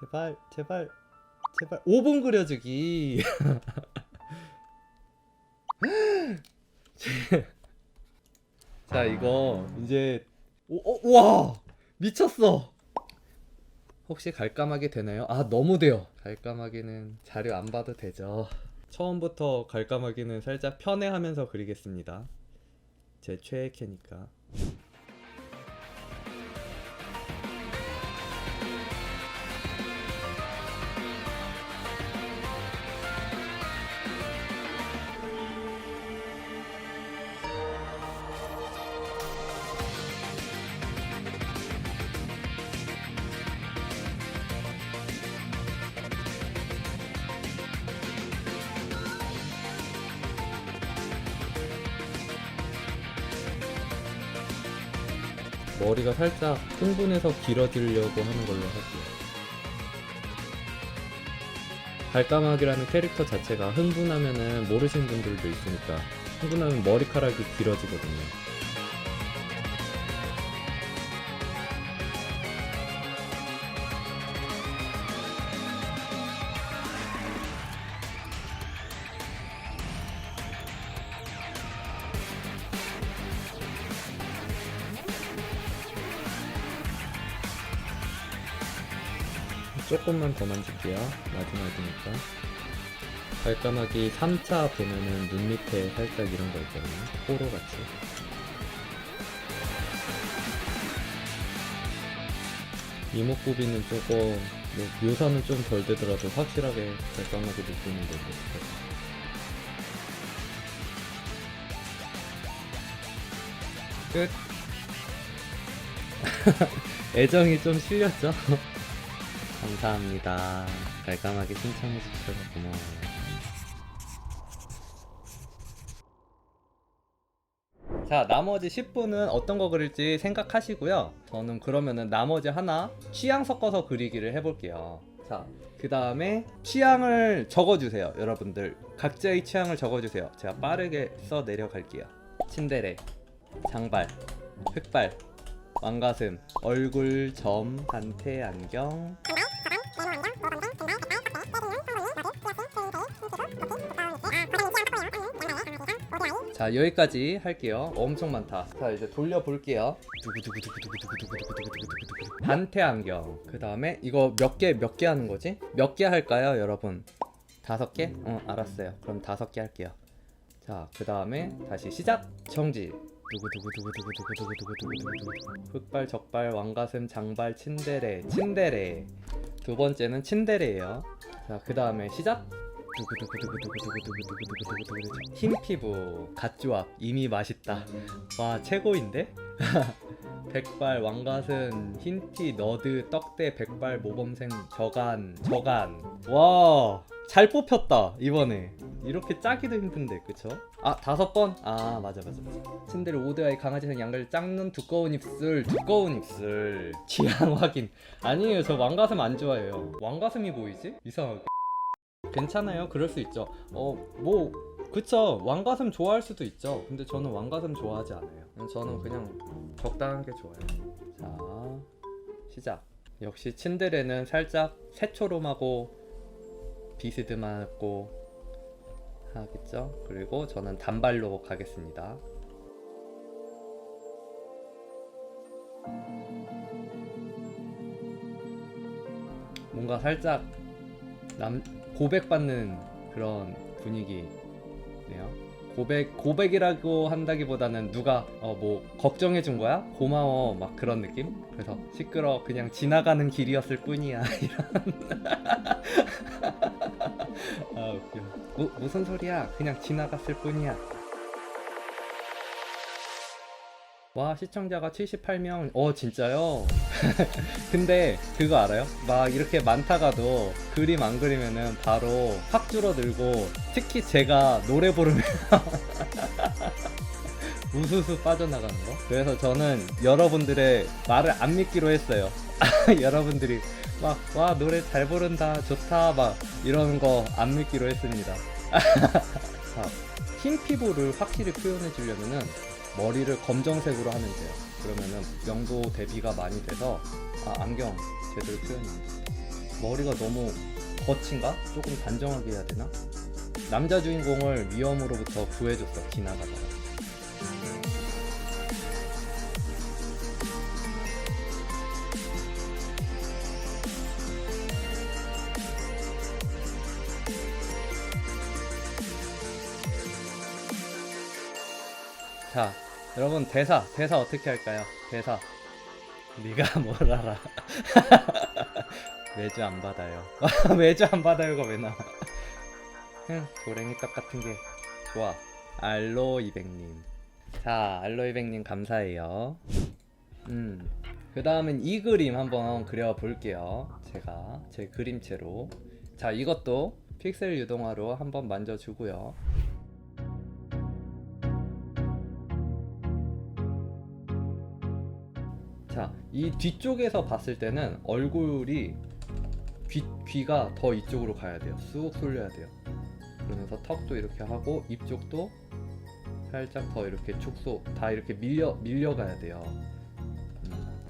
제발 제발 제발 5분 그려주기. 자 이거 이제 와 미쳤어. 혹시 갈까마귀 되나요? 아 너무 돼요. 갈까마귀는 자료 안 봐도 되죠. 처음부터 갈까마귀는 살짝 편애하면서 그리겠습니다. 제 최애 캐니까. 머리가 살짝 흥분해서 길어지려고 하는 걸로 할게요. 갈까마귀라는 캐릭터 자체가 흥분하면은 모르시는 분들도 있으니까 흥분하면 머리카락이 길어지거든요. 조금만 더 만질게요. 마지막이니까. 갈까마귀 3차 보면은 눈 밑에 살짝 이런 거 있잖아요. 호로 같이. 이목구비는 조금 뭐 묘사는 좀 덜 되더라도 확실하게 갈까마귀 느낌이 내고 싶어요. 끝. 애정이 좀 실렸죠? 감사합니다. 갈까마귀 신청해주셔서 고마워요. 자, 나머지 10분은 어떤 거 그릴지 생각하시고요. 저는 그러면은 나머지 하나 취향 섞어서 그리기를 해볼게요. 자, 그 다음에 취향을 적어주세요. 여러분들 각자의 취향을 적어주세요. 제가 빠르게 써 내려갈게요. 침대래, 장발, 흑발, 왕가슴, 얼굴, 점, 단테, 안경. 자 여기까지 할게요. 엄청 많다. 자 이제 돌려볼게요. 단테 안경. 그 다음에 이거 몇 개 하는 거지? 몇 개 할까요 여러분? 5개? 알았어요. 그럼 5개 할게요. 자 그 다음에 다시 시작. 정지. 흑발, 적발, 왕가슴, 장발, 친데레. 친데레. 두 번째는 친데레예요. 자 그 다음에 시작. 흰 피부, 갓조합, 이미 맛있다. 와 최고인데? 백발, 왕가슴, 흰티, 너드, 떡대, 백발, 모범생, 저간. 와 잘 뽑혔다 이번에. 이렇게 짜기도 힘든데 그쵸? 아 5번? 아 맞아 침대를 5대와의 강아지는 양갈 짝눈 두꺼운 입술. 취향 확인. 아니에요 저 왕가슴 안 좋아해요. 왕가슴이 보이지? 이상하게. 괜찮아요 그럴 수 있죠. 뭐 그쵸 왕가슴 좋아할 수도 있죠. 근데 저는 왕가슴 좋아하지 않아요. 저는 그냥 적당한 게 좋아요. 자 시작. 역시 친데레는 살짝 새초롬하고 비스듬하고 하겠죠. 그리고 저는 단발로 가겠습니다. 뭔가 살짝 고백받는 그런 분위기네요. 고백이라고 한다기보다는 누가 뭐 걱정해준 거야? 고마워 막 그런 느낌? 그래서 시끄러 그냥 지나가는 길이었을 뿐이야 이런. 아 웃겨. 무슨 소리야? 그냥 지나갔을 뿐이야. 와 시청자가 78명. 진짜요? 근데 그거 알아요? 막 이렇게 많다가도 그림 안 그리면은 바로 확 줄어들고 특히 제가 노래 부르면 우수수 빠져나가는 거. 그래서 저는 여러분들의 말을 안 믿기로 했어요. 여러분들이 막 와 노래 잘 부른다 좋다 막 이러는 거 안 믿기로 했습니다. 자, 흰 피부를 확실히 표현해 주려면은 머리를 검정색으로 하면 돼요. 그러면은 명도 대비가 많이 돼서 안경 제대로 표현합니다. 머리가 너무 거친가? 조금 단정하게 해야 되나? 남자 주인공을 위험으로부터 구해줬어, 지나가다가. 자, 여러분 대사 어떻게 할까요? 대사. 네가 뭘 알아? 매주 안 받아요. 매주 안 받아요가 왜 나와? 도랭이 떡 같은 게 좋아. 알로200님. 자, 알로200님 감사해요. 그 다음은 이 그림 한번 그려볼게요. 제가 제 그림체로. 자, 이것도 픽셀 유동화로 한번 만져주고요. 자, 이 뒤쪽에서 봤을 때는 얼굴이 귀가 더 이쪽으로 가야 돼요. 쑥 쏠려야 돼요. 그러면서 턱도 이렇게 하고 입 쪽도 살짝 더 이렇게 축소 다 이렇게 밀려가야 돼요.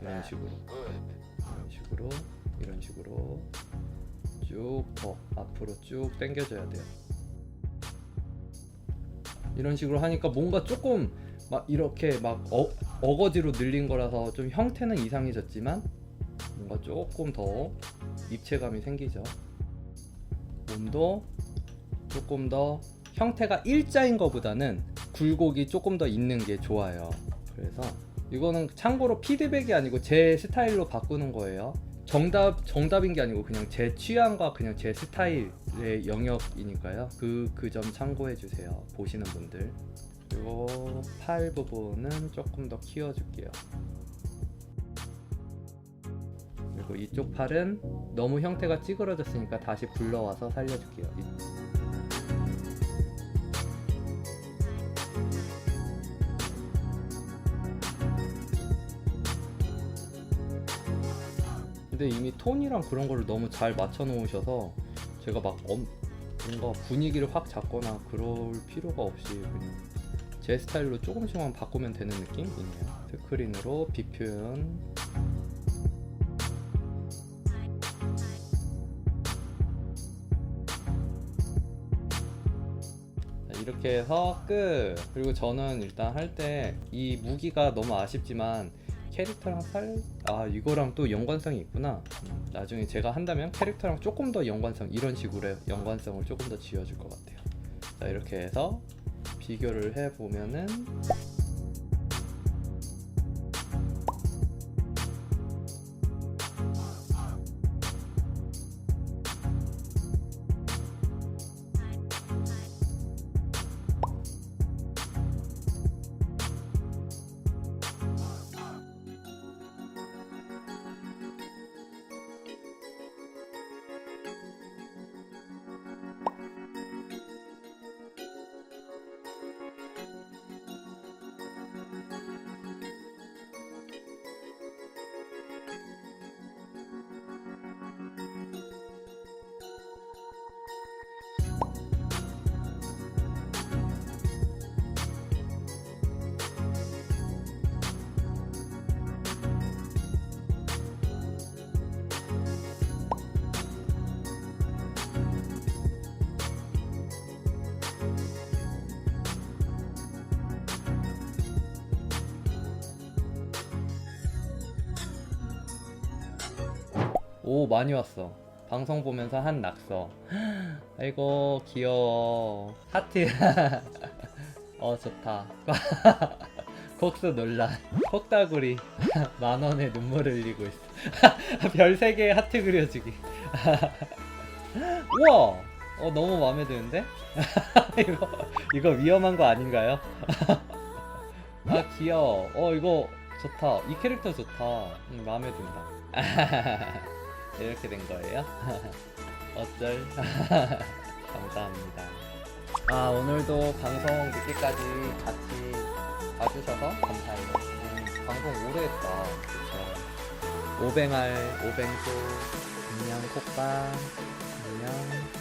이런 식으로 쭉 더 앞으로 쭉 당겨줘야 돼요. 이런 식으로 하니까 뭔가 조금 막 이렇게 막 어거지로 늘린 거라서 좀 형태는 이상해졌지만 뭔가 조금 더 입체감이 생기죠. 몸도 조금 더 형태가 일자인 거보다는 굴곡이 조금 더 있는 게 좋아요. 그래서 이거는 참고로 피드백이 아니고 제 스타일로 바꾸는 거예요. 정답인 게 아니고 그냥 제 취향과 그냥 제 스타일의 영역이니까요. 그 점 참고해 주세요, 보시는 분들. 그리고 팔 부분은 조금 더 키워줄게요. 그리고 이쪽 팔은 너무 형태가 찌그러졌으니까 다시 불러와서 살려줄게요. 근데 이미 톤이랑 그런 거를 너무 잘 맞춰 놓으셔서 제가 막 뭔가 분위기를 확 잡거나 그럴 필요가 없이 그냥 제 스타일로 조금씩만 바꾸면 되는 느낌이네요. 스크린으로 비표현. 이렇게 해서 끝. 그리고 저는 일단 할 때 이 무기가 너무 아쉽지만 캐릭터랑 이거랑 또 연관성이 있구나. 나중에 제가 한다면 캐릭터랑 조금 더 이런 식으로 연관성을 조금 더 지어줄 것 같아요. 자, 이렇게 해서 비교를 해보면은 오, 많이 왔어. 방송 보면서 한 낙서. 아이고 귀여워. 하트. 좋다. 곡수 논란. 콕다구리. 만원에 눈물을 흘리고 있어. 별 3개의 하트 그려주기. 우와, 너무 마음에 드는데? 이거 위험한 거 아닌가요? 아, 귀여워. 이거 좋다. 이 캐릭터 좋다. 마음에 든다. 이렇게 된 거예요? 어쩔. 감사합니다. 오늘도 방송 늦게까지 같이 봐주셔서 감사해요. 방송 오래 했다. 그쵸? 오뱅알, 오뱅소, 안녕, 콧방, 안녕.